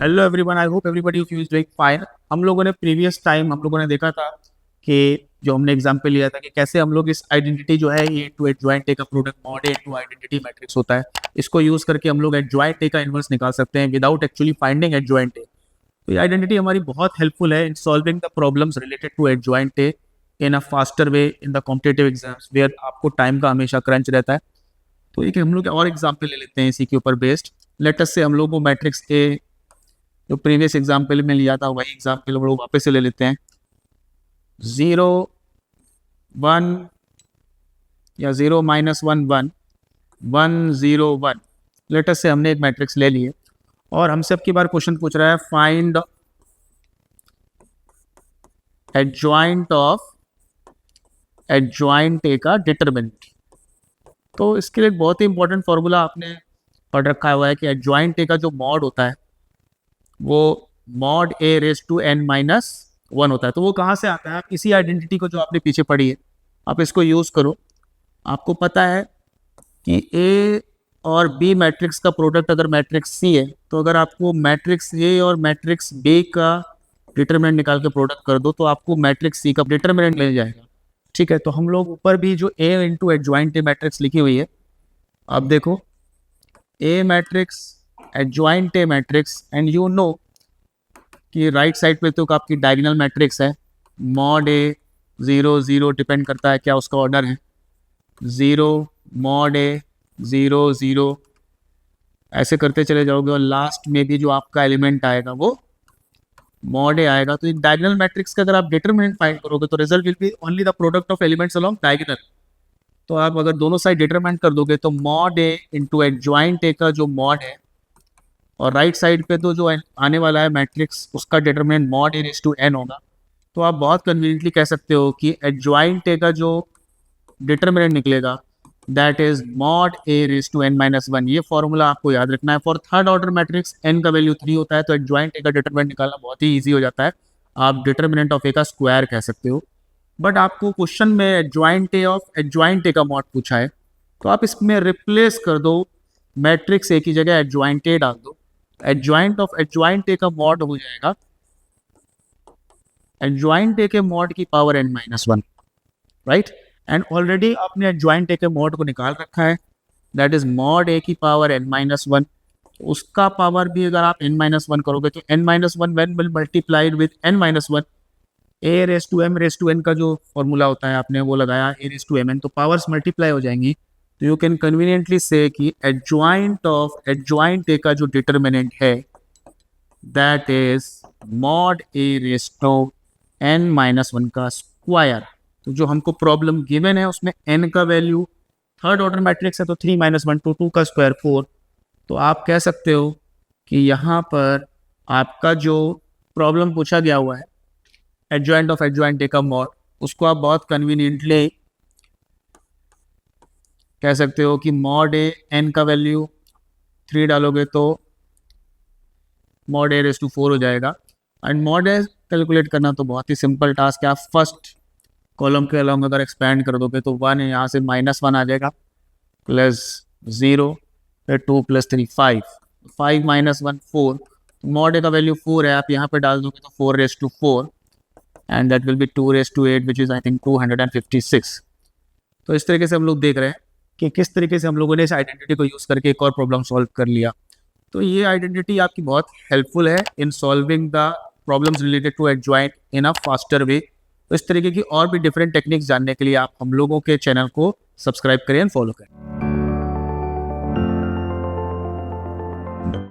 Hello everyone, I hope everybody is doing fine. हम लोगों ने प्रीवियस टाइम हम लोगों ने देखा था कि जो हमने एग्जांपल लिया था कि कैसे हम लोग इस आइडेंटिटी जो है ये टू एडजॉइंट ए का product mod A to identity matrix होता है, इसको यूज करके हम लोग एडजॉइंट ए का इन्वर्स निकाल सकते हैं without actually finding adjoint A. तो ये आइडेंटिटी हमारी बहुत हेल्पफुल है in solving the problems related to adjoint A in a faster way in the competitive exams where आपको टाइम का हमेशा क्रंच रहता है। तो एक हम लोग और एग्जाम्पल ले लेते हैं इसी के ऊपर बेस्ड। लेटेस्ट से हम लोग को मैट्रिक्स ए जो प्रीवियस एग्जाम्पल में लिया था वही एग्जाम्पल हम लोग वापस से ले लेते हैं। 0 1 या 0 -1 1 1 0 1 लेटेस्ट से हमने एक मैट्रिक्स ले लिए और हमसे अब की बार क्वेश्चन पूछ रहा है find adjoint of adjoint A का डिटरमिनेंट। तो इसके लिए एक बहुत ही इंपॉर्टेंट फॉर्मूला आपने पढ़ रखा हुआ है कि एडजॉइंट ए का जो मॉड होता है वो mod A raise to n minus 1 होता है। तो वो कहाँ से आता है? आप इसी आइडेंटिटी को जो आपने पीछे पढ़ी है आप इसको यूज़ करो। आपको पता है कि ए और बी मैट्रिक्स का प्रोडक्ट अगर मैट्रिक्स सी है तो अगर आपको मैट्रिक्स ए और मैट्रिक्स बी का डिटरमिनेंट निकाल के प्रोडक्ट कर दो तो आपको मैट्रिक्स सी का डिटरमिनेंट मिल जाएगा। ठीक है, तो हम लोग ऊपर भी जो A into adjoint A matrix लिखी हुई है आप देखो, A matrix adjoint A matrix and you know कि राइट साइड पे तो आपकी डायगोनल मैट्रिक्स है मॉड ए 0 0 डिपेंड करता है क्या उसका ऑर्डर है 0 मॉड ए 0 0 ऐसे करते चले जाओगे और लास्ट में भी जो आपका एलिमेंट आएगा वो मॉड ए आएगा। तो डायगोनल मैट्रिक्स का अगर आप डिटरमिनेंट फाइंड करोगे तो result will be only the product of elements along diagonal. तो आप अगर दोनों साइड डिटरमिनेंट कर दोगे तो mod A into adjoint A का जो मॉड है और राइट साइड पे तो जो आने वाला है मैट्रिक्स उसका determinant mod A raise to n होगा। तो आप बहुत कन्वीनियंटली कह सकते हो कि एडजॉइंट ए का जो डिटरमिनेंट निकलेगा that is mod A raise to n minus 1। ये फॉर्मूला आपको याद रखना है। For third order matrix n का वैल्यू 3 होता है तो एडजॉइंट ए का डिटरमिनेंट निकालना बहुत ही ईजी हो जाता है। आप डिटरमिनेंट ऑफ ए का स्क्वायर कह सकते हो। बट आपको क्वेश्चन में adjoint A of adjoint A का मॉड पूछा है तो आप इसमें रिप्लेस कर दो मैट्रिक्स ए की जगह एडजॉइंट ए डाल दो। एडजॉइंट ऑफ एडजॉइंट ए का मॉड हो जाएगा एडजॉइंट ए के मॉड की power n minus 1, right. And already आपने एडजॉइंट ए के मॉड को निकाल रखा है दैट इज मॉड ए की पावर n माइनस 1। उसका पावर भी अगर आप n माइनस 1 करोगे तो n minus 1 when will multiplied with n minus 1 a raise to m raise to n का जो फॉर्मूला होता है आपने वो लगाया a रेज टू mn तो पावर्स मल्टीप्लाई हो जाएंगी। तो यू कैन कन्वीनियंटली से कि एडजॉइंट ऑफ एडजॉइंट ए का जो डिटरमिनेंट है that is mod A raise to n minus 1 का स्क्वायर। तो जो हमको प्रॉब्लम गिवन है उसमें n का वैल्यू थर्ड ऑर्डर मैट्रिक्स है तो 3 माइनस 1 टू 2 का स्क्वायर 4। तो आप कह सकते हो कि यहाँ पर आपका जो प्रॉब्लम पूछा गया हुआ है एडजॉइंट ऑफ एडजॉइंट ए का मॉड उसको आप बहुत कन्वीनियंटली कह सकते हो कि मॉड ए n का वैल्यू 3 डालोगे तो मॉड ए रेज टू 4 हो जाएगा। एंड मॉड ए कैलकुलेट करना तो बहुत ही सिंपल टास्क है। आप फर्स्ट कॉलम के अलॉन्ग अगर एक्सपैंड कर दोगे तो 1 यहाँ से -1 आ जाएगा प्लस 0 फिर 2 प्लस 3 5 5 माइनस 1 4। मॉड ए का वैल्यू 4 है आप यहाँ पे डाल दोगे तो 4 raise to 4 and that will be 2 raise to 8 which is I think 256। तो इस तरीके से हम लोग देख रहे हैं कि किस तरीके से हम लोगों ने इस आइडेंटिटी को यूज़ करके एक और प्रॉब्लम सॉल्व कर लिया। तो ये आइडेंटिटी आपकी बहुत हेल्पफुल है in solving the problems related to adjoint in a faster way. तो इस तरीके की और भी डिफरेंट टेक्निक्स जानने के लिए आप हम लोगों के चैनल को सब्सक्राइब करें एंड फॉलो करें।